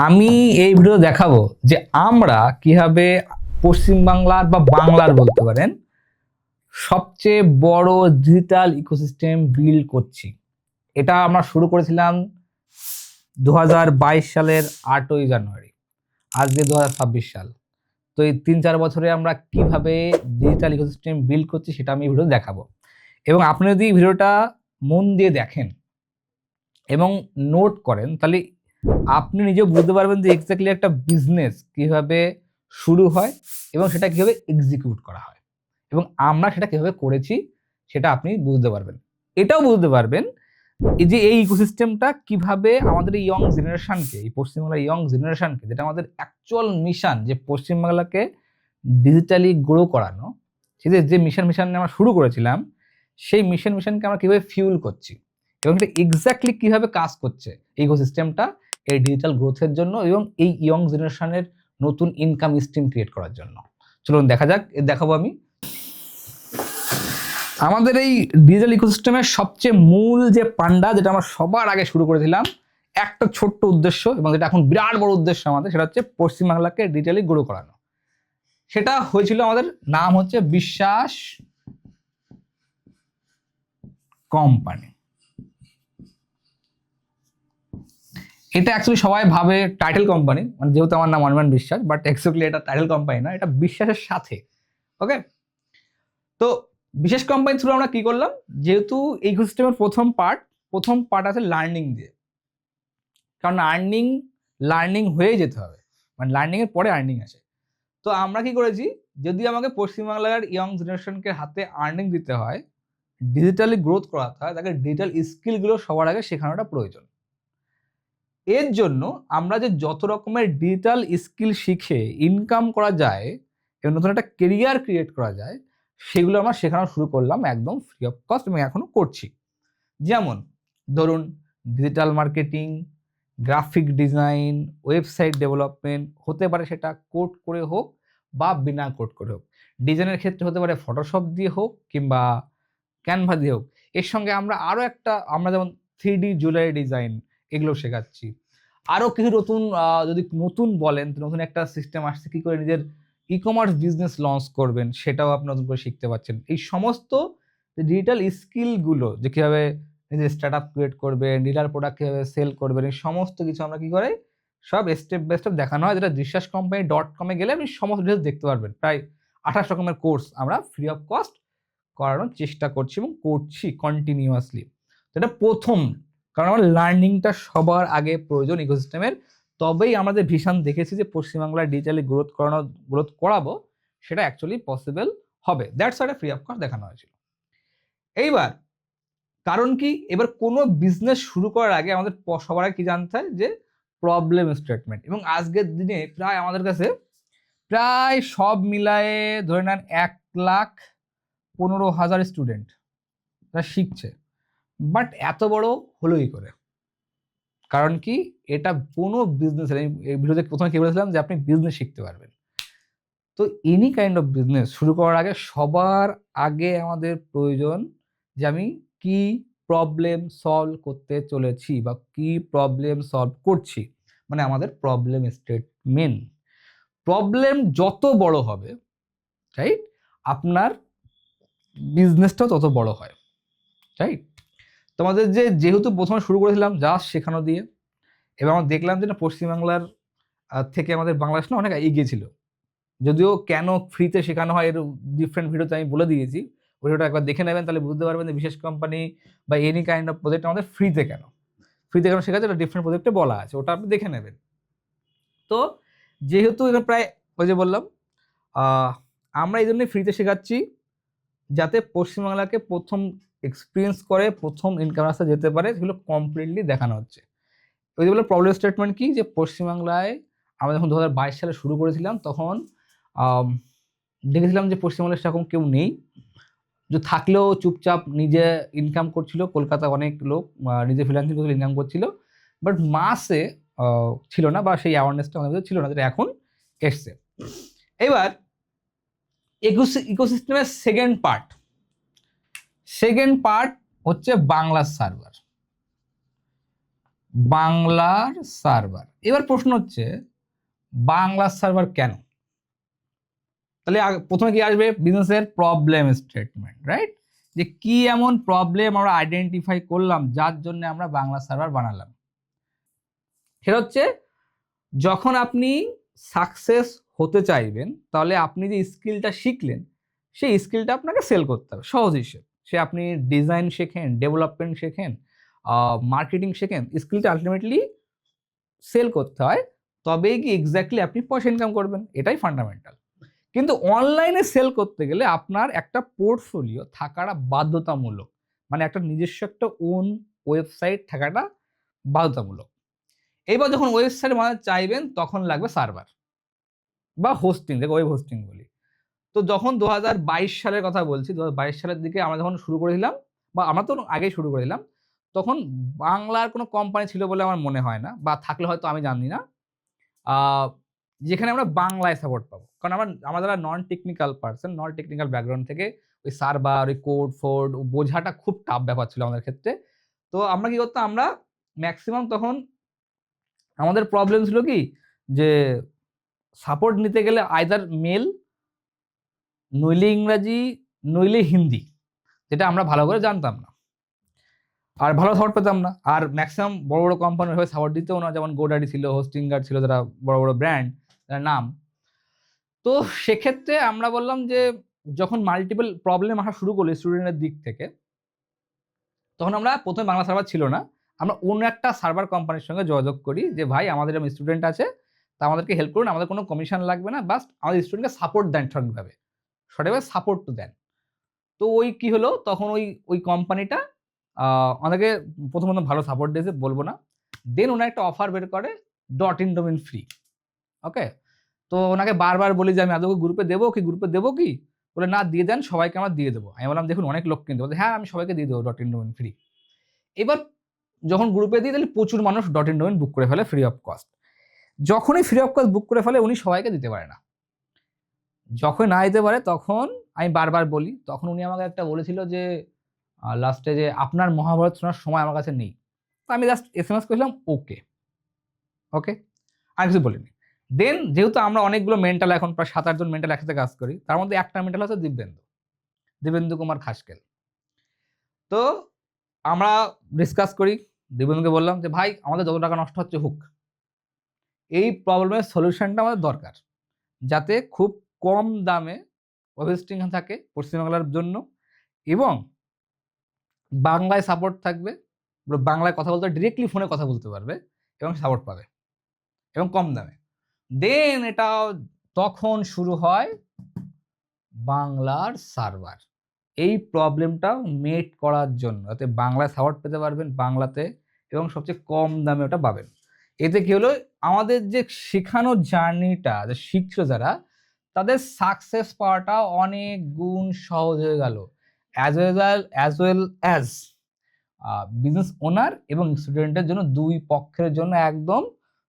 আমি এই ভিডিও দেখাবো যে আমরা কিভাবে পশ্চিমবাংলার বা বাংলার বলতে পারেন সবচেয়ে বড় ডিজিটাল ইকোসিস্টেম বিল্ড করছি। এটা আমরা শুরু করেছিলাম 2022 সালের 8ই জানুয়ারি। আজকে 2026 সাল। তো এই 3-4 বছরে আমরা কিভাবে ডিজিটাল ইকোসিস্টেম বিল্ড করছি সেটা আমি ভিডিও দেখাবো। এবং আপনি যদি ভিডিওটা মন দিয়ে দেখেন এবং নোট করেন তাহলে আপনি নিজেও বুঝতে পারবেন যে এক্স্যাক্টলি একটা বিজনেস কিভাবে শুরু হয় এবং সেটা কিভাবে এক্সিকিউট করা হয় এবং আমরা সেটা কিভাবে করেছি সেটা আপনি বুঝতে পারবেন। এটাও বুঝতে পারবেন এই যে এই ইকোসিস্টেমটা কিভাবে আমাদের এই ইয়ং জেনারেশনকে, এই পশ্চিমবাংলার ইয়ং জেনারেশনকে, যেটা আমাদের অ্যাকচুয়াল মিশন, যে পশ্চিমবাংলাকে ডিজিটালি গ্রো করানো, সেটা যে মিশন আমরা শুরু করেছিলাম, সেই মিশনকে আমরা কিভাবে ফিউল করছি এবং এটা এক্স্যাক্টলি কিভাবে কাজ করছে এই ইকোসিস্টেমটা এই ডিজিটাল গ্রোথের জন্য এবং এই ইয়ং জেনারেশনের নতুন ইনকাম স্ট্রিম ক্রিয়েট করার জন্য। চলুন দেখা যাক। দেখাবো আমি আমাদের এই ডিজিটাল ইকোসিস্টেমের সবচেয়ে মূল যে পান্ডা, যেটা আমরা সবার আগে শুরু করেছিলাম একটা ছোট্ট উদ্দেশ্য এবং যেটা এখন বিরাট বড় উদ্দেশ্য আমাদের, সেটা হচ্ছে পশ্চিমবাংলাকে ডিজিটালি গ্রো করানো। সেটা হয়েছিল, আমাদের নাম হচ্ছে বিশ্বাস কোম্পানি। এটা অ্যাকচুয়ালি সবাই ভাবে টাইটেল কোম্পানি, মানে যেহেতু আমার নাম অনির্বাণ বিশ্বাস, বাট অ্যাকচুয়ালি এটা টাইটেল কোম্পানি না, এটা বিশ্বাসের সাথে। ওকে, তো বিশেষ কোম্পানি থ্রু আমরা কি করলাম, যেহেতু এই ইকোসিস্টেমের প্রথম পার্ট আছে লার্নিং দিয়ে, কারণ লার্নিং হয়ে যেতে হবে, মানে লার্নিং এর পরে আর্নিং আসে। তো আমরা কি করেছি, যদি আমাকে পশ্চিমবাংলার ইয়ং জেনারেশনকে হাতে আর্নিং দিতে হয়, ডিজিটালি গ্রোথ করাতে হয়, তাকে ডিজিটাল স্কিলগুলো সবার আগে শেখানোটা প্রয়োজন। এর জন্য আমরা যে যত রকমের ডিজিটাল স্কিল শিখে ইনকাম করা যায় এবং নতুন একটা কেরিয়ার ক্রিয়েট করা যায়, সেগুলো আমরা শেখানো শুরু করলাম একদম ফ্রি অফ কস্ট এবং এখনো করছি। যেমন ধরুন digital marketing, graphic design, website development, হতে পারে সেটা কোড করে হোক বা বিনা কোড করে হোক। ডিজাইনের ক্ষেত্রে হতে পারে ফটোশপ দিয়ে হোক কিংবা ক্যানভা দিয়ে হোক। এর সঙ্গে আমরা যেমন 3D জুয়েলারি ডিজাইন, এগুলো শেখাচ্ছি। আরও কিছু নতুন, যদি নতুন বলেন, নতুন একটা সিস্টেম আসছে কী করে নিজের ই-কমার্স বিজনেস লঞ্চ করবেন, সেটাও আপনি নতুন করে শিখতে পারছেন। এই সমস্ত ডিজিটাল স্কিলগুলো, যে কীভাবে নিজের স্টার্টআপ ক্রিয়েট করবেন, ডিলার প্রোডাক্ট কীভাবে সেল করবেন, এই সমস্ত কিছু আমরা কী করে সব স্টেপ বাই স্টেপ দেখানো হয়, যেটা বিশ্বাসকোম্পানি.com গেলে আপনি সমস্ত ডিটেলস দেখতে পারবেন। প্রায় 28 রকমের কোর্স আমরা ফ্রি অফ কস্ট করানোর চেষ্টা করছি এবং করছি কন্টিনিউয়াসলি। এটা প্রথম, কারণ আমার লার্নিংটা সবার আগে প্রয়োজন ইকোসিস্টেমের। তবেই আমাদের ভিশন দেখেছি যে পশ্চিমবাংলার ডিজিটালি গ্রোথ করাবো, সেটা অ্যাকচুয়ালি পসিবল হবে। That's why free of cost দেখানো হয়েছিল। এইবার কারণ কি, এবার কোনো বিজনেস শুরু করার আগে আমাদের সবার আগে কি জানতে হয়, যে প্রবলেম স্টেটমেন্ট। এবং আজকের দিনে প্রায় আমাদের কাছে প্রায় সব মিলায়ে ধরে নেন 1,15,000 স্টুডেন্ট তারা শিখছে, বাট এত বড় হলো কি করে? কারণ কি, এটা কোনো বিজনেস, এই ভিডিওতে প্রথমে কি বলেছিলাম যে আপনি বিজনেস শিখতে পারবেন। তো এনি কাইন্ড অফ বিজনেস শুরু করার আগে সবার আগে আমাদের প্রয়োজন যে আমি কি প্রবলেম সলভ করতে চলেছি বা কি প্রবলেম সলভ করছি, মানে আমাদের প্রবলেম স্টেটমেন্ট। প্রবলেম যত বড় হবে, রাইট, আপনার বিজনেসটাও তত বড় হয়, রাইট। তোমাদের যেহেতু প্রথমে শুরু করেছিলাম জাস্ট শেখানো দিয়ে, এবং আমরা দেখলাম যে না, পশ্চিমবাংলার থেকে আমাদের বাংলাদেশ না অনেক এগিয়ে ছিল। যদিও কেন ফ্রিতে শেখানো হয় এর ডিফারেন্ট ভিডিওতে আমি বলে দিয়েছি, ভিডিওটা একবার দেখে নেবেন, তাহলে বুঝতে পারবেন যে বিশেষ কোম্পানি বা এনি কাইন্ড অফ প্রজেক্ট আমাদের ফ্রিতে কেন শেখাচ্ছে, ওটা ডিফারেন্ট প্রজেক্টে বলা আছে, ওটা আপনি দেখে নেবেন। তো যেহেতু এটা প্রায় ওই যে বললাম, আমরা এই জন্যই ফ্রিতে শেখাচ্ছি, যাতে পশ্চিমবাংলাকে প্রথম এক্সপিরিয়েন্স করে, প্রথম ইনকাম রাস্তা যেতে পারে, সেগুলো কমপ্লিটলি দেখানো হচ্ছে। ওই যে বললাম প্রবলেম স্টেটমেন্ট কি, যে পশ্চিমবাংলায় আমরা যখন 2022 সালে শুরু করেছিলাম, তখন দেখেছিলাম যে পশ্চিমবাংলায় সেরকম কেউ নেই, যে থাকলেও চুপচাপ নিজে ইনকাম করছিল। কলকাতায় অনেক লোক নিজে ফ্রিল্যান্সিং করে ইনকাম করছিল, বাট মাসে ছিল না, বা সেই অ্যাওয়ারনেসটা আমাদের ছিল না, যেটা এখন এসছে। এবার ইকোসিস্টেমের সেকেন্ড পার্ট হচ্ছে বাংলা সার্ভার। বাংলার সার্ভার। এবার প্রশ্ন হচ্ছে বাংলার সার্ভার কেন? তাহলে প্রথমে কি আসবে? বিজনেসের প্রবলেম স্টেটমেন্ট, রাইট? যে কি এমন প্রবলেম আমরা আইডেন্টিফাই করলাম যার জন্য আমরা বাংলা সার্ভার বানালাম। সেটা হচ্ছে যখন আপনি সাকসেস হতে চাইবেন তাহলে আপনি যে স্কিলটা শিখলেন সেই স্কিলটা আপনাকে সেল করতে হবে। সহজ হিসেব, সে আপনি ডিজাইন শেখেন, ডেভেলপমেন্ট শেখেন, মার্কেটিং শেখেন, স্কিলটা আলটিমেটলি সেল করতে হয়, তবেই কি এক্স্যাক্টলি আপনি পয়সা ইনকাম করবেন। এটাই ফান্ডামেন্টাল। কিন্তু অনলাইনে সেল করতে গেলে আপনার একটা পোর্টফোলিও থাকাটা বাধ্যতামূলক, মানে একটা নিজস্ব একটা ওন ওয়েবসাইট থাকাটা বাধ্যতামূলক। এবার যখন ওয়েবসাইট বানাতে চাইবেন তখন লাগবে সার্ভার বা হোস্টিং, যেটা ওয়েব হোস্টিং বলি। তো যখন 2022 সালের কথা বলছি, 2022 সালের দিকে আমরা যখন শুরু করেছিলাম, বা আমরা তো আগেই শুরু করেছিলাম, তখন বাংলার কোনো কোম্পানি ছিল বলে আমার মনে হয় না, বা থাকলে হয়তো আমি জানি না, যেখানে আমরা বাংলায় সাপোর্ট পাবো। কারণ আমরা যারা non technical person, non technical background থেকে ওই সার্ভার, ওই কোড ফোড বোঝাটা খুব টাফ ব্যাপার ছিল আমাদের ক্ষেত্রে। তো আমরা কি করতাম, আমরা ম্যাক্সিমাম তখন আমাদের প্রবলেম ছিল কি, যে সাপোর্ট নিতে গেলে আইদার মেল, নইলে ইংরাজি, নইলে হিন্দি, যেটা আমরা ভালো করে জানতাম না, আর ভালো সাপোর্ট পেতাম না। আর ম্যাক্সিমাম বড় বড় কোম্পানি ওইভাবে সাপোর্ট দিতেও না, যেমন গোডাডি ছিল, হোস্টিঙ্গার ছিল, যারা বড় বড় ব্র্যান্ড, যার নাম। তো সেক্ষেত্রে আমরা বললাম যে যখন মাল্টিপল প্রবলেম আসা শুরু করলো স্টুডেন্টের দিক থেকে, তখন আমরা প্রথমে বাংলা সার্ভার ছিল না, আমরা অন্য একটা সার্ভার কোম্পানির সঙ্গে যোগাযোগ করি যে ভাই আমাদের এরকম স্টুডেন্ট আছে, তা আমাদেরকে হেল্প করুন, আমাদের কোনো কমিশন লাগবে না, বাস আমাদের স্টুডেন্টকে সাপোর্ট দেন, সঠিকভাবে সাপোর্ট তো দেন। তো ওই কি হলো, তখন ওই কোম্পানিটা আমাদেরকে প্রথম ভালো সাপোর্ট দিয়েছে, বলবো না। দেন ওনার একটা অফার বের করে, .in ডোমেইন ফ্রি। ওকে, তো ওনাকে বারবার বলি যে আমি আদৌ গ্রুপে দেবো কি, বলে না দিয়ে দেন, সবাইকে আমরা দিয়ে দেবো। আমি বললাম দেখুন অনেক লোক কিনতে, বলতে হ্যাঁ আমি সবাইকে দিয়ে দেবো .in ডোমেইন ফ্রি। এবার যখন গ্রুপে দিই তাহলে প্রচুর মানুষ .in ডোমেইন বুক করে ফেলে ফ্রি অফ কস্ট। যখনই ফ্রি অফ কস্ট বুক করে ফেলে উনি সবাইকে দিতে পারে না। যখন না দিতে পারে তখন আমি বারবার বলি, তখন উনি আমাকে একটা বলেছিল যে লাস্টে যে আপনার মহাভারত শোনার সময় আমার কাছে নেই। তো আমি জাস্ট SMS করেছিলাম ওকে, আর কিছু বলিনি। দেন যেহেতু আমরা অনেকগুলো মেন্টাল, এখন প্রায় 7-8 জন মেন্টাল একসাথে কাজ করি, তার মধ্যে একটা মেন্টাল হচ্ছে দিব্যেন্দু কুমার খাসকেল। তো আমরা ডিসকাস করি, দিব্যেন্দুকে বললাম যে ভাই আমাদের যত টাকা নষ্ট হচ্ছে হোক, এই প্রবলেমের সলিউশনটা আমাদের দরকার, যাতে খুব কম দামে ওয়েবহোস্টিং থাকে পশ্চিমবাংলার জন্য, এবং বাংলায় সাপোর্ট থাকবে, বাংলায় কথা বলতে ডিরেক্টলি ফোনে কথা বলতে পারবে এবং সাপোর্ট পাবে এবং কম দামে। দেন এটা তখন শুরু হয় বাংলার সার্ভার, এই প্রবলেমটা মেট করার জন্য, যাতে বাংলায় সাপোর্ট পেতে পারবেন বাংলাতে এবং সবচেয়ে কম দামে ওটা পাবেন। এতে কি হলো, আমাদের যে শেখানোর জার্নিটা, যে শিখছো যারা, তাদের সাকসেস পাওয়াটা অনেক গুণ সহজ হয়ে গেল, as well as business owner এবং স্টুডেন্টের জন্য, দুই পক্ষের জন্য একদম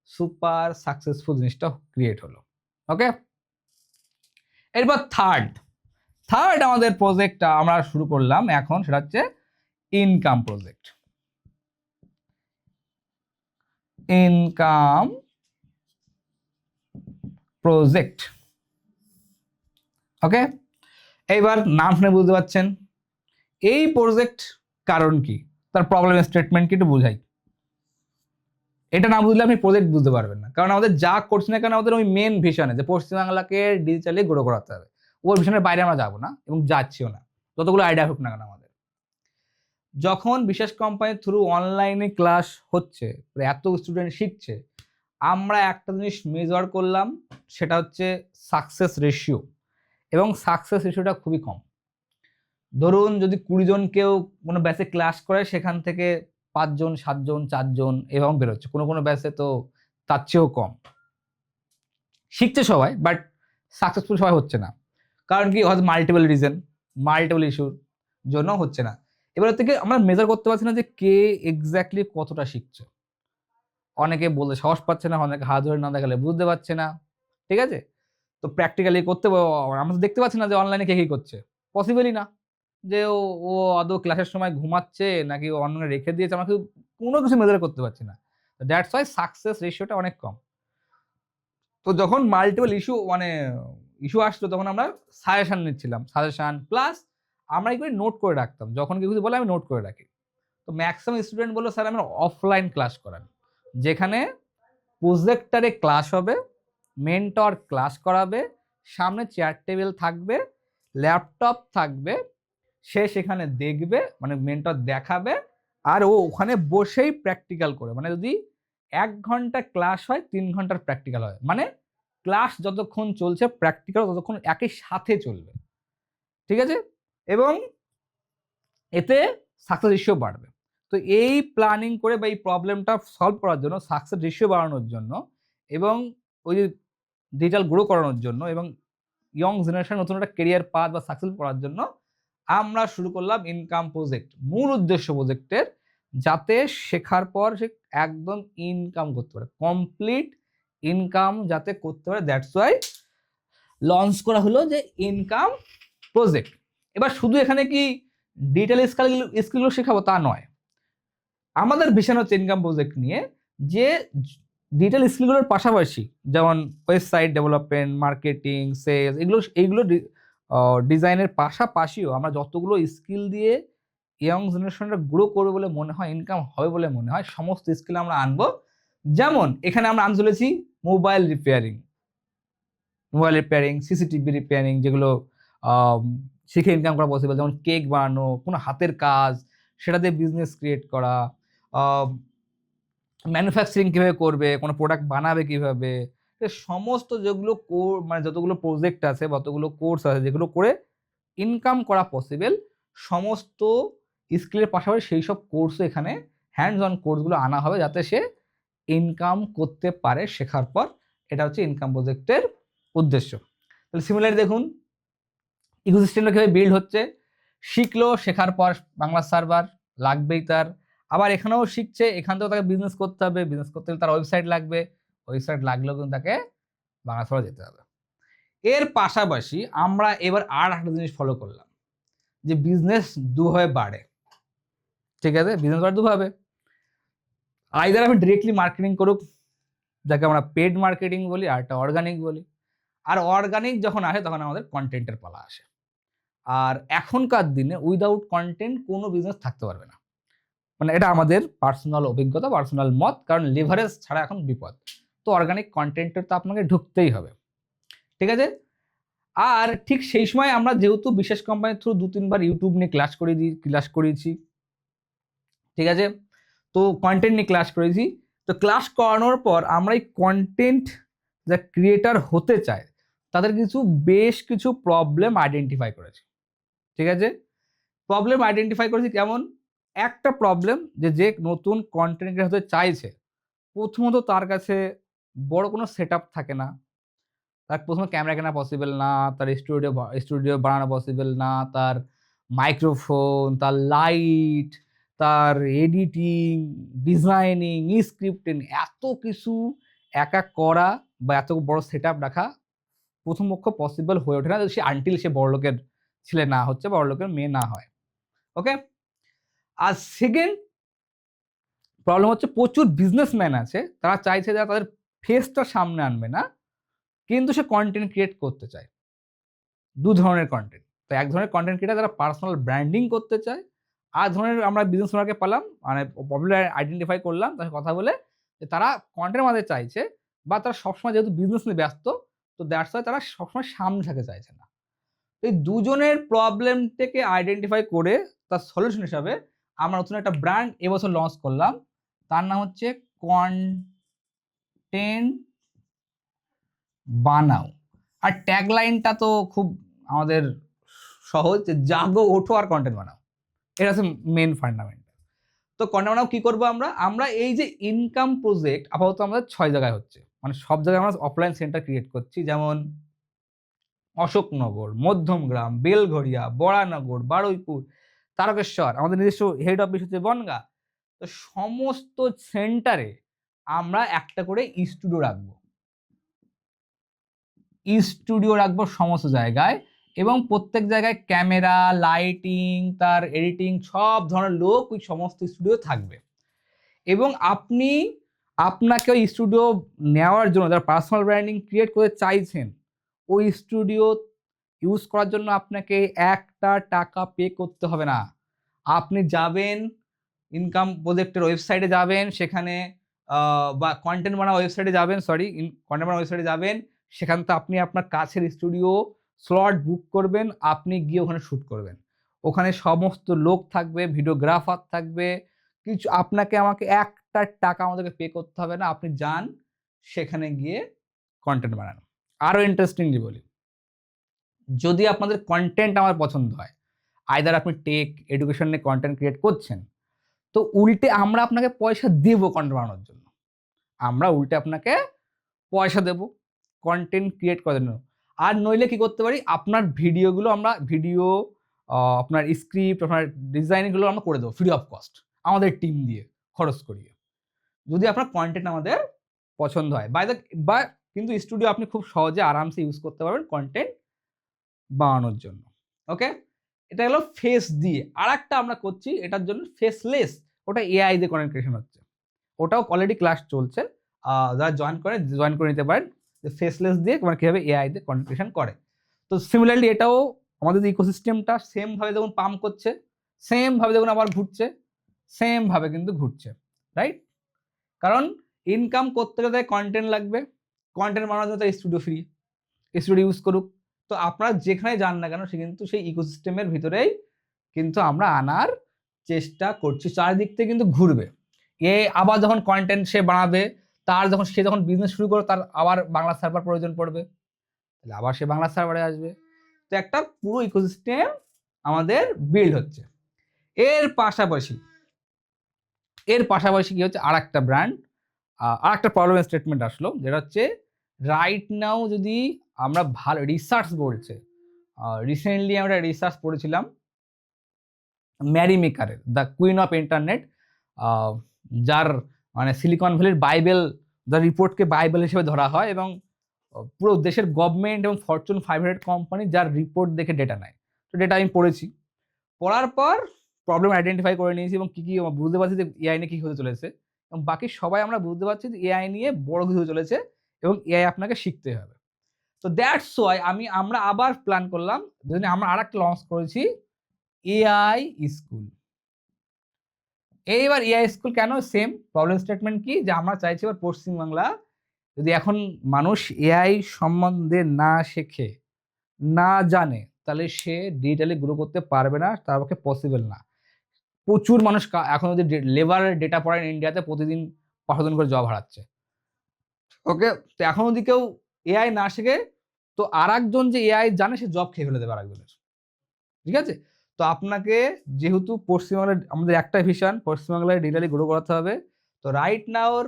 সুপার সাকসেসফুল জিনিসটা ক্রিয়েট হলো। ওকে, এরপর থার্ড আমাদের প্রজেক্টটা আমরা শুরু করলাম এখন, সেটা হচ্ছে ইনকাম প্রজেক্ট। ওকে, এইবার নাম শুনে বুঝতে পারছেন এই প্রজেক্ট কারণ কি, তার প্রবলেম স্টেটমেন্ট কি একটু বুঝাই। এটা না বুঝলে আপনি প্রজেক্ট বুঝতে পারবেন না, কারণ আমাদের যা করছি না কেন আমাদের ওই মেন ভিশনে, যে পশ্চিমবাংলাকে ডিজিটালি গ্রো করাতে হবে, ওই ভিশনের বাইরে আমরা যাবো না এবং যাচ্ছিও না, যতগুলো আইডিয়া হোক না কেন আমাদের। যখন বিশেষ কোম্পানির থ্রু অনলাইনে ক্লাস হচ্ছে, এত স্টুডেন্ট শিখছে, আমরা একটা জিনিস মেজার করলাম, সেটা হচ্ছে সাকসেস রেশিও, এবং সাকসেস রেশিওটা খুবই কম। ধরুন যদি 20 জন কেউ কোনো ব্যাচে ক্লাস করে, সেখান থেকে 5 জন 7 জন 4 জন এরকম বেরোচ্ছে, কোনো ব্যাচে তো তার চেয়েও কম শিখছে সবাই, বাট সাকসেসফুল সবাই হচ্ছে না। কারণ কি, হয়তো মাল্টিপল রিজন, মাল্টিপল ইস্যুর জন্য হচ্ছে না। এবার থেকে আমরা মেজার করতে পারছি না যে কে এক্স্যাক্টলি কতটা শিখছে। অনেকে বলতে সাহস পাচ্ছে না, অনেকে হাত ধরে না দেখালে বুঝতে পারছে না, ঠিক আছে। তো প্র্যাকটিক্যালি করতে আমরা তো দেখতে পাচ্ছি না যে অনলাইনে কে কি করছে, পসিবলই না যে ও আদৌ ক্লাসের সময় ঘুমাচ্ছে নাকি অন্য রেখে দিয়েছে, আমরা কোনো কিছু মেজার করতে পারছি না। দ্যাটস ওয়াই সাকসেস রেশিওটা অনেক কম। তো যখন মাল্টিপল ইস্যু আসলো তখন আমরা সাজেশন নিচ্ছিলাম, সাজেশন প্লাস আমরা কি করে নোট করে রাখতাম, যখন কেউ কিছু বলে আমি নোট করে রাখি। তো ম্যাক্সিমাম স্টুডেন্ট বললো স্যার আমরা অফলাইন ক্লাস করান, যেখানে প্রজেক্টরে ক্লাস হবে, মেন্টর ক্লাস করাবে, সামনে চেয়ার টেবিল থাকবে, ল্যাপটপ থাকবে, সে সেখানে দেখবে, মানে মেন্টর দেখাবে, আর ও ওখানে বসেই প্র্যাকটিক্যাল করে। মানে যদি 1 ঘন্টা ক্লাস হয় 3 ঘন্টার প্র্যাকটিক্যাল হয়, মানে ক্লাস যতক্ষণ চলছে প্র্যাকটিক্যাল ততক্ষণ একই সাথে চলবে, ঠিক আছে? এবং এতে সাকসেস রেশিও বাড়বে। তো এই প্ল্যানিং করে বা এই প্রবলেমটা সলভ করার জন্য, সাকসেস রেশিও বাড়ানোর জন্য এবং ওই যে ডিজিটাল গ্রো করানোর জন্য এবং ইয়ং জেনারেশন নতুন একটা কেরিয়ার পাথ বা সাকসেস করার জন্য আমরা শুরু করলাম ইনকাম প্রজেক্ট। মূল উদ্দেশ্য প্রজেক্টের যাতে শেখার পর সে একদম ইনকাম করতে পারে, কমপ্লিট ইনকাম যাতে করতে পারে। দ্যাটস ওয়াই লঞ্চ করা হলো যে ইনকাম প্রজেক্ট। এবার শুধু এখানে কি ডিজিটাল স্কিলগুলো শেখাবো তা নয়, আমাদের ভিশন হচ্ছে ইনকাম প্রজেক্ট নিয়ে যে ডিজিটাল স্কিলগুলোর পাশাপাশি যেমন ওয়েবসাইট ডেভেলপমেন্ট, মার্কেটিং, সেলস, এইগুলো ডিজাইনের পাশাপাশিও আমরা যতগুলো স্কিল দিয়ে ইয়ং জেনারেশনরা গ্রো করবে বলে মনে হয়, ইনকাম হবে বলে মনে হয়, সমস্ত স্কিল আমরা আনবো। যেমন এখানে আমরা আনতে চলেছি মোবাইল রিপেয়ারিং, সিসিটিভি রিপেয়ারিং, যেগুলো শিখে ইনকাম করা পসিবল। যেমন কেক বানানো, কোনো হাতের কাজ, সেটা দিয়ে বিজনেস ক্রিয়েট করা, ম্যানুফ্যাকচারিং কীভাবে করবে, কোনো প্রোডাক্ট বানাবে কীভাবে, সমস্ত যেগুলো মানে যতগুলো প্রজেক্ট আছে, যতগুলো কোর্স আছে যেগুলো করে ইনকাম করা পসিবল, সমস্ত স্কিলের পাশাপাশি সেই সব কোর্সও এখানে হ্যান্ডস অন কোর্সগুলো আনা হবে যাতে সে ইনকাম করতে পারে শেখার পর। এটা হচ্ছে ইনকাম প্রজেক্টের উদ্দেশ্য। তাহলে সিমিলারলি দেখুন ইকোসিস্টেমটা কীভাবে বিল্ড হচ্ছে। শিখলো, শেখার পর বাংলা সার্ভার লাগবেই তার, আবার এখানেও শিখছে, এখান থেকেও তাকে বিজনেস করতে হবে, বিজনেস করতে হলে তার ওয়েবসাইট লাগবে, ওয়েবসাইট লাগলেও কিন্তু তাকে বাংলা সার্ভার যেতে হবে। এর পাশাপাশি আমরা এবার আর একটা জিনিস ফলো করলাম যে বিজনেস দুভাবে বাড়ে, ঠিক আছে? বিজনেস বাড়ে দুভাবে, আইদার আমি ডিরেক্টলি মার্কেটিং করুক, যাকে আমরা পেড মার্কেটিং বলি, আর একটা অর্গানিক বলি। আর অর্গানিক যখন আসে তখন আমাদের কন্টেন্টের পালা আসে। আর এখনকার দিনে উইদাউট কন্টেন্ট কোনো বিজনেস থাকতে পারবে না, মানে এটা আমাদের পার্সোনাল অভিজ্ঞতা, পার্সোনাল মত, কারণ লিভারেজ ছাড়া এখন বিপদ। তো অর্গানিক কন্টেন্টের তো আপনাকে ঢুকতেই হবে, ঠিক আছে? আর ঠিক সেই সময় আমরা যেহেতু বিশেষ কোম্পানির থ্রু 2-3 বার ইউটিউব নিয়ে ক্লাস করিয়েছি, ঠিক আছে? তো কন্টেন্ট নিয়ে ক্লাস করেছি। তো ক্লাস করানোর পর আমরা এই কন্টেন্ট যা ক্রিয়েটার হতে চায় তাদের বেশ কিছু প্রবলেম আইডেন্টিফাই করেছি, ঠিক আছে? প্রবলেম আইডেন্টিফাই করেছি কেমন? একটা প্রবলেম যে নতুন কন্টেন্ট ক্রিয়েটর হতে চাইছে, প্রথমত তার কাছে বড় কোনো সেটআপ থাকে না, তার প্রথমে ক্যামেরা কেনা পসিবল না, তার স্টুডিও বানানো পসিবল না, তার মাইক্রোফোন, তার লাইট, তার এডিটিং, ডিজাইনিং, স্ক্রিপ্টিং, এত কিছু একা করা বা এত বড় সেটআপ রাখা প্রথম পক্ষ পসিবল হয়ে ওঠে না সে আনটিল সে বড়লোকের ছেলে না হচ্ছে, বড়লোকের মেয়ে না হয়। ওকে? আর সেকেন্ড প্রবলেম হচ্ছে প্রচুর বিজনেসম্যান আছে, তারা চাইছে যারা তাদের ফেসটা সামনে আনবে না, কিন্তু সে কন্টেন্ট ক্রিয়েট করতে চায়। 2 ধরনের কন্টেন্ট। তো এক ধরনের কন্টেন্ট ক্রিয়েটর যারা পার্সোনাল ব্র্যান্ডিং করতে চায়, আর ধরনের আমরা বিজনেস ওনারকে পেলাম, মানে পপুলার আইডেন্টিফাই করলাম তার কথা বলে যে তারা কন্টেন্ট বানাতে চাইছে, বা তারা সবসময় যেহেতু বিজনেস নিয়ে ব্যস্ত, তো দ্যাটস ওয়াই তারা সবসময় সামনে থাকতে চাইছে না। এই দুজনের প্রবলেমটাকে আইডেন্টিফাই করে তার সলিউশন হিসাবে আমরা নতুন একটা ব্র্যান্ড এবছর লঞ্চ করলাম, তার নাম হচ্ছে কন্টেন্ট বানাও। আর ট্যাগলাইনটা তো খুব আমাদের সহজ, যে জাগো, ওঠো আর কন্টেন্ট বানাও। এটা হচ্ছে মেন ফান্ডামেন্টাল। তো কন্টেন্ট বানাও কি করবো আমরা এই যে ইনকাম প্রজেক্ট আপাতত আমাদের 6 জায়গায় হচ্ছে, মানে সব জায়গায় আমরা অফলাইন সেন্টার ক্রিয়েট করছি, যেমন অশোকনগর, মধ্যমগ্রাম, বেলঘরিয়া, বরানগর, বারুইপুর, তারকেশ্বর, আমাদের নিজস্ব হেড অফিস হচ্ছে বনগাঁ। তো সমস্ত সেন্টারে আমরা একটা করে স্টুডিও রাখবো সমস্ত জায়গায়, এবং প্রত্যেক জায়গায় ক্যামেরা, লাইটিং, তার এডিটিং, সব ধরনের লোক ওই সমস্ত স্টুডিও থাকবে। এবং আপনি আপনাকে ওই স্টুডিও নেওয়ার জন্য যারা পার্সোনাল ব্র্যান্ডিং ক্রিয়েট করতে চাইছেন, ওই স্টুডিও ইউজ করার জন্য আপনাকে একটা টাকা পে করতে হবে না। আপনি যাবেন ইনকাম প্রজেক্টের ওয়েবসাইটে যাবেন, সেখানে বা কন্টেন্ট বানানো ওয়েবসাইটে যাবেন, কন্টেন্ট বানানো ওয়েবসাইটে যাবেন, সেখান থেকে আপনি আপনার কাছের স্টুডিও স্লট বুক করবেন, আপনি গিয়ে ওখানে শ্যুট করবেন। ওখানে সমস্ত লোক থাকবে, ভিডিওগ্রাফার থাকবে, কিছু আপনাকে আমাকে একটা টাকা আমাদেরকে পে করতে হবে না। আপনি যান সেখানে গিয়ে কন্টেন্ট বানান। আরও ইন্টারেস্টিংলি বলি, যদি আপনাদের কন্টেন্ট আমার পছন্দ হয়, আইদার আপনি টেক এডুকেশন নিয়ে কন্টেন্ট ক্রিয়েট করছেন, তো উল্টে আমরা আপনাকে পয়সা দেব কন্টেন্ট বানানোর জন্য। আমরা উল্টে আপনাকে পয়সা দেব কন্টেন্ট ক্রিয়েট করার জন্য। আর নইলে কি করতে পারি, আপনার ভিডিওগুলো আমরা আপনার স্ক্রিপ্ট, আপনার ডিজাইনগুলো আমরা করে দেবো ফ্রি অফ কস্ট, আমাদের টিম দিয়ে খরচ করিয়ে, যদি আপনার কন্টেন্ট আমাদের পছন্দ হয়। বা কিন্তু স্টুডিও আপনি খুব সহজে আরামসে ইউজ করতে পারবেন কন্টেন্ট বানানোর জন্য। ওকে, এটা হলো ফেস দিয়ে। আর একটা আমরা করছি এটার জন্য ফেসলেস, ওটা এআই দিয়ে কন্টেন্ট ক্রিয়েশন হচ্ছে, ওটাও অলরেডি ক্লাস চলছে, যারা জয়েন করে নিতে পারেন, যে ফেসলেস দিয়ে মানে কীভাবে এআই দিয়ে কন্টেন্ট ক্রিয়েশন করে। তো সিমিলারলি এটাও আমাদের যে ইকোসিস্টেমটা সেমভাবে যখন পাম্প করছে, সেমভাবে যখন আবার ঘুরছে, সেমভাবে কিন্তু ঘুরছে, রাইট? কারণ ইনকাম করতে গেলে কন্টেন্ট লাগবে, কন্টেন্ট বানানোর জন্য স্টুডিও ফ্রি, স্টুডিও ইউজ করুক। তো আপনারা যেখানে যান না কেন, সে কিন্তু সেই ইকোসিস্টেমের ভিতরেই কিন্তু আমরা আনার চেষ্টা করছি, চারিদিক থেকে কিন্তু ঘুরবে। আবার যখন কন্টেন্ট সে বানাবে, সে যখন বিজনেস শুরু করে, তার আবার বাংলা সার্ভার প্রয়োজন পড়বে, তাহলে আবার সে বাংলা সার্ভারে আসবে। তো একটা পুরো ইকোসিস্টেম আমাদের বিল্ড হচ্ছে। এর পাশাপাশি কি হচ্ছে, আর একটা ব্র্যান্ড, আর একটা প্রবলেম স্টেটমেন্ট আসলো, যেটা হচ্ছে রাইট নাও যদি আমরা ভালো রিসার্চ বলছে, রিসেন্টলি আমরা রিসার্চ পড়েছিলাম ম্যারি মেকারের, দ্য কুইন অফ ইন্টারনেট, যার মানে সিলিকন ভ্যালির বাইবেল, যার রিপোর্টকে বাইবেল হিসেবে ধরা হয়, এবং পুরো দেশের গভর্নমেন্ট এবং ফরচুন 500 কোম্পানি যার রিপোর্ট দেখে ডেটা নেয়। তো ডেটা আমি পড়েছি, পড়ার পর প্রবলেম আইডেন্টিফাই করে নিয়েছি, এবং কী বুঝতে পারছি যে এআই নিয়ে কী হতে চলেছে, এবং বাকি সবাই আমরা বুঝতে পারছি যে এআই নিয়ে বড় কিছু হতে চলেছে, এবং এআই আপনাকে শিখতে হবে। তো দ্যাটস ওয়াই আমরা আবার প্ল্যান করলাম, আমরা আর একটা লঞ্চ করেছি এআই স্কুল। এইবার এআই স্কুল কেন, সেম প্রবলেম স্টেটমেন্ট কি, যে আমরা চাইছি এবার পশ্চিমবাংলা, যদি এখন মানুষ এআই সম্বন্ধে না শেখে, না জানে, তাহলে সে ডিজিটালি গ্রো করতে পারবে না, তার পক্ষে পসিবল না। প্রচুর মানুষ এখন যদি লেবারের ডেটা পড়েন ইন্ডিয়াতে, প্রতিদিন 500 করে জব হারাচ্ছে। ওকে, তো এখন যদি কেউ এআই না শেখে, তো আর একজন যে এআই জানে, সে জব খেয়ে ফেলে দেবে আরেকজনের। ঠিক আছে? তো আপনাকে যেহেতু পশ্চিমবাংলার আমাদের একটাই ভিশন, পশ্চিমবাংলায় ডিজিটালি গ্রো করাতে হবে। তো রাইট নাওর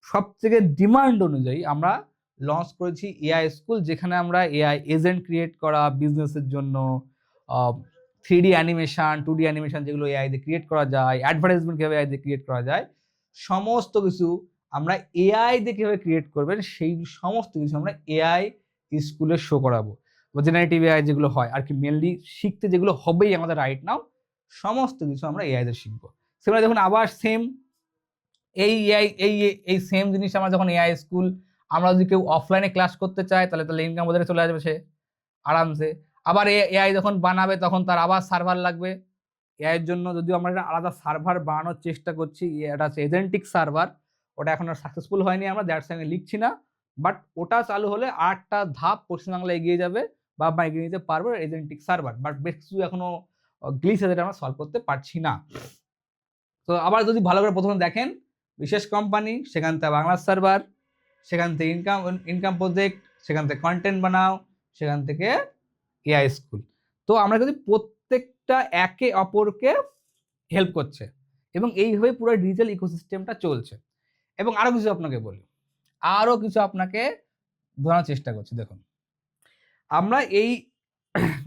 সবথেকে ডিমান্ড অনুযায়ী আমরা লঞ্চ করেছি এআই স্কুল, যেখানে আমরা এআই এজেন্ট ক্রিয়েট করা বিজনেসের জন্য, 3D অ্যানিমেশন, 2D অ্যানিমেশন যেগুলো এআই দিয়ে ক্রিয়েট করা যায়, অ্যাডভার্টাইজমেন্ট কীভাবে এআই দিয়ে ক্রিয়েট করা যায়, সমস্ত কিছু আমরা এআই দিয়ে কীভাবে ক্রিয়েট করবেন, সেই সমস্ত কিছু আমরা এআই স্কুলে শো করাবো। জেনারেটিভ এআই যেগুলো হয় আর কি, মেনলি শিখতে যেগুলো হবেই আমাদের রাইট নাও, সমস্ত কিছু আমরা এআই দিয়ে শিখবো। সেগুলো দেখুন আবার সেম এই সেম জিনিস আমরা যখন এআই স্কুল, আমরা যদি কেউ অফলাইনে ক্লাস করতে চায়, তাহলে ইনকাম ওদের চলে আসবে সে আরামসে। আবার এআই যখন বানাবে, তখন তার আবার সার্ভার লাগবে। এআই এর জন্য যদিও আমরা একটা আলাদা সার্ভার বানানোর চেষ্টা করছি, এটা হচ্ছে এজেন্টিক সার্ভার, ওটা এখন আর সাকসেসফুল হয়নি, আমরা দ্যাটস আমি লিখছি না। বাট ওটা চালু হলে আরেকটা ধাপ পশ্চিমবাংলা এগিয়ে যাবে, বা আমরা এগিয়ে নিতে পারবো এজেন্টিক সার্ভার। বাট বেশ কিছু এখনো গ্লিচ আছে, যেটা আমরা সলভ করতে পারছি না। তো আবার যদি ভালো করে প্রথমে দেখেন, বিশেষ কোম্পানি, সেখান থেকে বাংলা সার্ভার, সেখান থেকে ইনকাম প্রজেক্ট, সেখান থেকে কন্টেন্ট বানাও, সেখান থেকে এআই স্কুল। তো আমরা যদি প্রত্যেকটা একে অপরকে হেল্প করছে, এবং এইভাবে পুরো ডিজিটাল ইকোসিস্টেমটা চলছে। এবং আরো কিছু আপনাকে বলি, আরো কিছু আপনাকে বোঝানোর চেষ্টা করছি। দেখুন, আমরা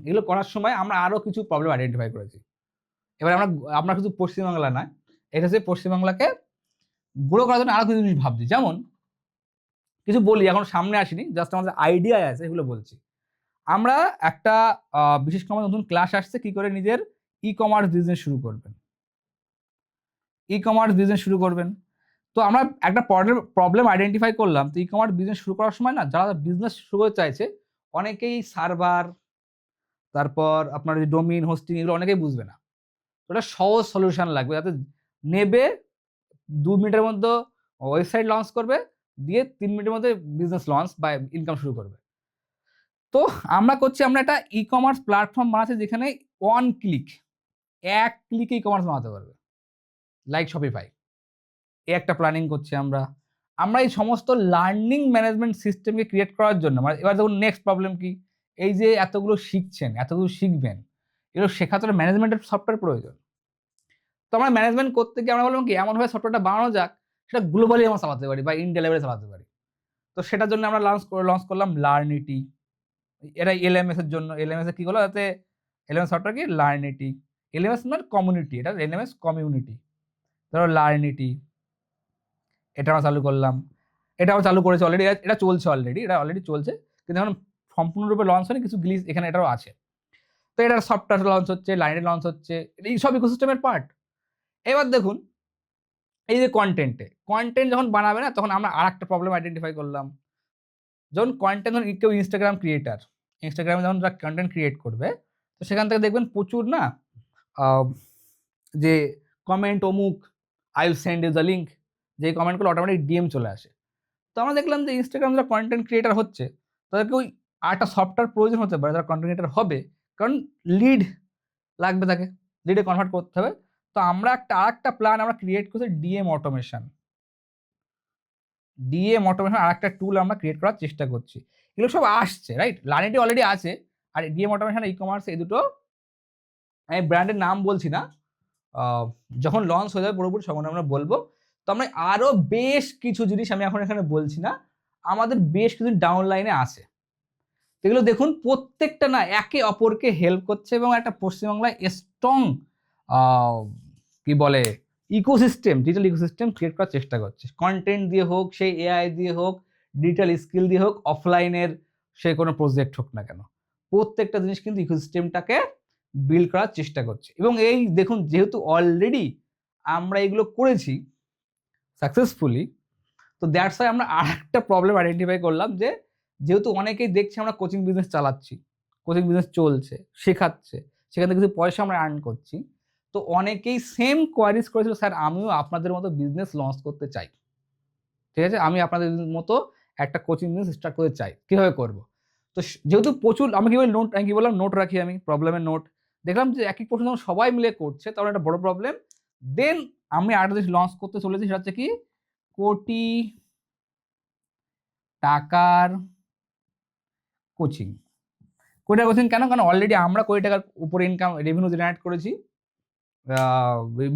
এগুলো করার সময় আমরা আরো কিছু প্রবলেম আইডেন্টিফাই করেছি। এবার আমরা শুধু পশ্চিমবাংলা নয়, এটা হচ্ছে পশ্চিমবাংলাকে গ্রো করার জন্য আরো কিছু জিনিস ভাবছি। যেমন কিছু বলি, এখন সামনে আসেনি, জাস্ট আমাদের আইডিয়ায় আছে, এগুলো বলছি। আমরা একটা বিশেষ করে নতুন ক্লাস আসছে, কি করে নিজের ই কমার্স বিজনেস শুরু করবেন। তো আমরা একটা প্রবলেম আইডেন্টিফাই করলাম। তো ই কমার্স বিজনেস শুরু করার সময় না যারা বিজনেস শুরু করতে চাইছে অনেকেই সার্ভার, তারপর আপনার যে ডোমিন হোস্টিং এগুলো অনেকেই বুঝবে না। তো এটা সহজ সলিউশন লাগবে যাতে নেবে 2 মিনিটের মধ্যে ওয়েবসাইট লঞ্চ করবে, দিয়ে 3 মিনিটের মধ্যে বিজনেস লঞ্চ বা ইনকাম শুরু করবে। তো আমরা করছি, আমরা একটা ই কমার্স প্ল্যাটফর্ম বানাচ্ছি যেখানে ওয়ান ক্লিক, এক ক্লিকে ই কমার্স বানাতে পারবে, লাইক শপিফাই। এই একটা প্ল্যানিং করছি আমরা। আমরা এই সমস্ত লার্নিং ম্যানেজমেন্ট সিস্টেমকে ক্রিয়েট করার জন্য মানে এবার দেখুন নেক্সট প্রবলেম কি, এই যে এতগুলো শিখছেন, এতগুলো শিখবেন, এগুলো শেখাতে হলে ম্যানেজমেন্টের সফটওয়্যার প্রয়োজন। তো আমরা ম্যানেজমেন্ট করতে গিয়ে আমরা বললাম কি এমনভাবে সফটওয়্যারটা বানানো যাক সেটা গ্লোবালি আমরা চালাতে পারি বা ইন্ডিয়া লেভেলে চালাতে পারি। তো সেটার জন্য আমরা লঞ্চ করলাম লার্নিটি। এটা এলএমএস এর জন্য। এলএমএস এ কি হলো, যাতে এলএমএস সফটওয়্যার কি লার্নিটি, এলএমএস মানে কমিউনিটি, এটা এলএমএস কমিউনিটি। ধরো লার্নিটি, এটা আমরা চালু করলাম। এটা আমরা চালু করেছি অলরেডি, এটা চলছে অলরেডি, এটা অলরেডি চলছে, কিন্তু এখন সম্পূর্ণরূপে লঞ্চ হয়নি, কিছু গ্লিচ এখানে এটাও আছে। তো এটার সফটওয়্যার লঞ্চ হচ্ছে, লাইনে লঞ্চ হচ্ছে, এই সব ইকোসিস্টেমের পার্ট। এবার দেখুন এই যে কন্টেন্ট যখন বানাবে না তখন আমরা আরেকটা প্রবলেম আইডেন্টিফাই করলাম। যখন কন্টেন্ট, ধরুন কেউ ইনস্টাগ্রামে যখন যারা কন্টেন্ট ক্রিয়েট করবে, তো সেখান থেকে দেখবেন প্রচুর না যে কমেন্ট অমুক, I will send you the link, যে কমেন্টগুলো অটোমেটিক ডিএম চলে আসে। তো আমরা দেখলাম যে ইনস্টাগ্রাম যারা কন্টেন্ট ক্রিয়েটার হচ্ছে তাদেরকে ওই আরেকটা সফটওয়্যার প্রয়োজন হতে পারে যারা কন্টেন্ট ক্রিয়েটার হবে, কারণ লিড লাগবে, তাকে লিডে কনভার্ট করতে হবে। তো আমরা আরেকটা প্ল্যান আমরা ক্রিয়েট করছি, ডিএম অটোমেশন আরেকটা টুল আমরা ক্রিয়েট করার চেষ্টা করছি। এগুলো সব আসছে, রাইট? লার্নিটি অলরেডি আছে, আর ডিএম অটোমেশন, ই কমার্স, এই দুটো আমি ব্র্যান্ডের নাম বলছি না, যখন লঞ্চ হয়ে যাবে পুরোপুরি তখন আমরা বলবো। তো আমরা আরো বেশ কিছু জিনিস আমি এখন এখানে বলছি না, আমাদের বেশ কিছু ডাউন লাইনে আছে। এগুলো দেখুন প্রত্যেকটা না একে অপরকে হেল্প করছে এবং একটা পশ্চিমবাংলায় স্ট্রং কি বলে ডিজিটাল ইকোসিস্টেম ক্রিয়েট করার চেষ্টা করছে। কন্টেন্ট দিয়ে হোক, সেই এআই দিয়ে হোক, ডিজিটাল স্কিল দিয়ে হোক, অফলাইনের সে কোনো প্রজেক্ট হোক না কেন, প্রত্যেকটা জিনিস কিন্তু ইকোসিস্টেমটাকে বিল্ড করার চেষ্টা করছে। এবং এই দেখুন যেহেতু অলরেডি আমরা এগুলো করেছি সাকসেসফুলি, তো দ্যাটস ওয়াই আমরা আরেকটা প্রবলেম আইডেন্টিফাই করলাম যে যেহেতু অনেকেই দেখছে আমরা কোচিং বিজনেস চালাচ্ছি, কোচিং বিজনেস চলছে, শেখাচ্ছে, সেখান থেকে কিছু পয়সা আমরা আর্ন করছি। তো অনেকেই সেম কোয়ারিজ করেছিল, স্যার আমিও আপনাদের মতো বিজনেস লঞ্চ করতে চাই, ঠিক আছে, আমি আপনাদের মতো একটা কোচিং বিজনেস স্টার্ট করতে চাই, কীভাবে করবো? তো যেহেতু প্রচুর আমি কি বললাম নোট রাখি, আমি প্রবলেমের নোট দেখলাম যে একই প্রশ্ন যখন সবাই মিলে করছে তখন একটা বড় প্রবলেম। দেন আমি আরেকটা জিনিস লঞ্চ করতে চলেছি, সেটা হচ্ছে কি কোটি টাকার কোচিং। কোটি টাকার কোচিং কেন? কারণ অলরেডি আমরা কোটি টাকার উপরে ইনকাম রেভিনিউ জেনারেট করেছি।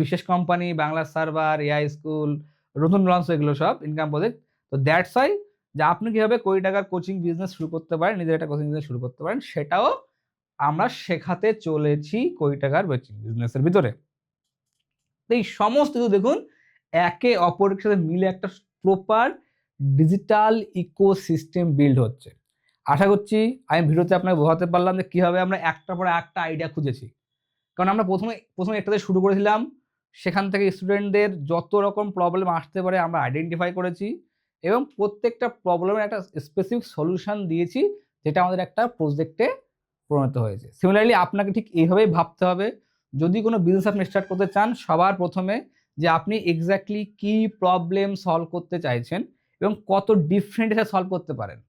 বিশেষ company, Bangla server, AI school, নতুন লঞ্চ এগুলো সব ইনকাম প্রজেক্ট। তো দ্যাটস ওয়াই যে আপনি কীভাবে কোটি টাকার কোচিং বিজনেস শুরু করতে পারেন, নিজের একটা কোচিং বিজনেস শুরু করতে পারেন, সেটাও আমরা শেখাতে চলেছি কোটি টাকার কোচিং বিজনেসের ভিতরে। এই সমস্ত কিছু দেখুন একে অপরের সাথে মিলে একটা প্রপার ডিজিটাল ইকোসিস্টেম বিল্ড হচ্ছে। আশা করছি আমি ভিডিওতে আপনাকে বোঝাতে পারলাম যে কীভাবে আমরা একটার পর একটা আইডিয়া খুঁজেছি। কারণ আমরা প্রথমে একটাতে শুরু করেছিলাম, সেখান থেকে স্টুডেন্টদের যত রকম প্রবলেম আসতে পারে আমরা আইডেন্টিফাই করেছি এবং প্রত্যেকটা প্রবলেমের একটা স্পেসিফিক সলিউশন দিয়েছি, যেটা আমাদের একটা প্রজেক্টে পরিণত হয়েছে। সিমিলারলি আপনাকে ঠিক এইভাবেই ভাবতে হবে, যদি কোনো বিজনেস আপনি স্টার্ট করতে চান, সবার প্রথমে যে আপনি এক্স্যাক্টলি কী প্রবলেম সলভ করতে চাইছেন এবং কত ডিফারেন্ট এটা সলভ করতে পারেন,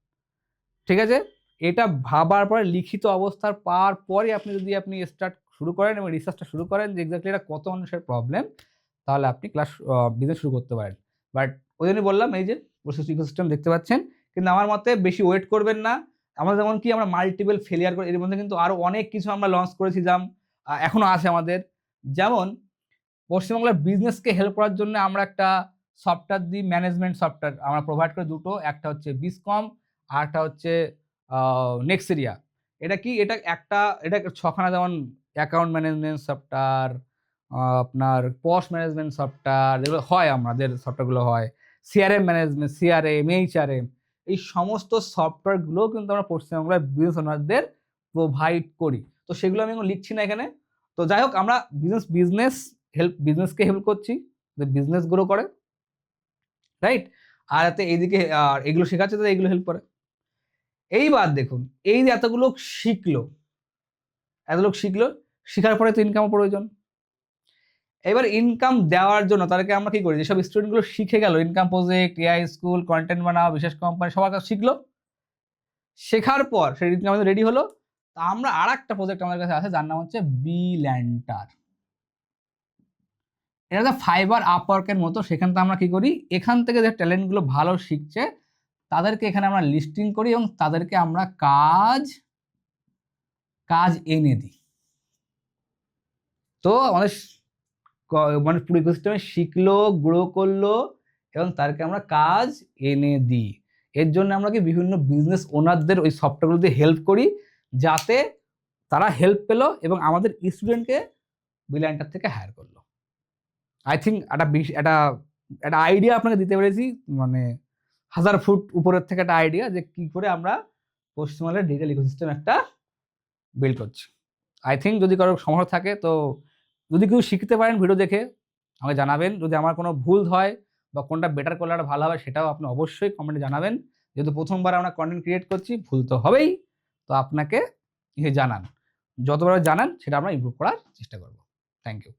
ঠিক আছে? এটা ভাবার পরে লিখিত অবস্থার পাওয়ার পরে আপনি স্টার্ট শুরু করেন এবং রিসার্চটা শুরু করেন যে এক্স্যাক্টলি এটা কত মানুষের প্রবলেম, তাহলে আপনি বিজনেস শুরু করতে পারেন। বাট ওই জন্যই বললাম এই যে প্রসেস ইকোসিস্টেম দেখতে পাচ্ছেন, কিন্তু আমার মতে বেশি ওয়েট করবেন না। আমরা যেমন কি আমরা মাল্টিপল ফেলিয়ার করে, এর মধ্যে কিন্তু আরও অনেক কিছু আমরা লঞ্চ করেছি এখনও আছে আমাদের। যেমন পশ্চিমবাংলার বিজনেসকে হেল্প করার জন্য আমরা একটা সফটওয়্যার দিই, ম্যানেজমেন্ট সফটওয়্যার আমরা প্রোভাইড করি দুটো, একটা হচ্ছে বিসকম আর একটা হচ্ছে নেক্সেরিয়া। এটা কি, এটা 6 খানা, যেমন অ্যাকাউন্ট ম্যানেজমেন্ট সফটওয়্যার, আপনার পস ম্যানেজমেন্ট সফটওয়্যার, যেগুলো হয় আমাদের সফটওয়্যারগুলো হয়, সিআরএম ম্যানেজমেন্ট, সিআরএম, এইচআরএম, এই সমস্ত সফটওয়্যারগুলো কিন্তু আমরা পশ্চিমবাংলার বিজনেস ওনারদের প্রোভাইড করি। তো সেগুলো আমি এখন লিখছি না এখানে। তো যাই হোক আমরা বিজনেসকে হেল্প করছি যে বিজনেস গ্রো করে। রাইট? আর এতে এইদিকে আর এগুলো শেখাচ্ছে তো এগুলো হেল্প করে। এইবার দেখুন এই যে এত লোক শিখলো, শিখার পরে তো ইনকামও প্রয়োজন। এবার ইনকাম দেওয়ার জন্য তাদেরকে আমরা কি করি, যেসব স্টুডেন্টগুলো শিখে গেল income project, AI school, content বানাও, বিশেষ কোম্পানি সবার কাছে শিখলো, শেখার পর সেই ইনকাম রেডি হলো, তা আমরা আরেকটা প্রজেক্ট আমাদের কাছে আছে যার নাম হচ্ছে বিল্যান্টার। এটা তো ফাইবার আপওয়ার্কের মতো, সেখান থেকে আমরা কি করি, এখান থেকে যে ট্যালেন্টগুলো ভালো শিখছে তাদেরকে এখানে আমরা লিস্টিং করি এবং তাদেরকে আমরা কাজ এনে দিই। তো আমাদের মানে পুরো ইকোসিস্টেমে শিখলো, গ্রো করলো এবং তাদেরকে আমরা কাজ এনে দিই। এর জন্য আমরা কি বিভিন্ন বিজনেস ওনারদের ওই সফটওয়্যারগুলো দিয়ে হেল্প করি, যাতে তারা হেল্প পেলো এবং আমাদের স্টুডেন্টকে বিল্যান্টার থেকে হায়ার করলো। আই থিঙ্ক একটা আইডিয়া আপনাকে দিতে পেরেছি, মানে 1000 ফুট উপরের থেকে একটা আইডিয়া যে কি করে আমরা পশ্চিমবঙ্গের ডিজিটাল ইকোসিস্টেম একটা বিল্ড করছি। আই থিঙ্ক যদি কারো সমস্যা থাকে, তো যদি কেউ শিখতে পারেন ভিডিও দেখে আমাকে জানাবেন। যদি আমার কোনো ভুল হয় বা কোনটা বেটার করলে আরো ভালো হবে সেটাও আপনি অবশ্যই কমেন্টে জানাবেন। যেহেতু প্রথমবার আমরা কন্টেন্ট ক্রিয়েট করছি, ভুল তো হবেই, তো আপনাকে জানান, যতবার জানান সেটা আমরা ইমপ্রুভ করার চেষ্টা করব। Thank you.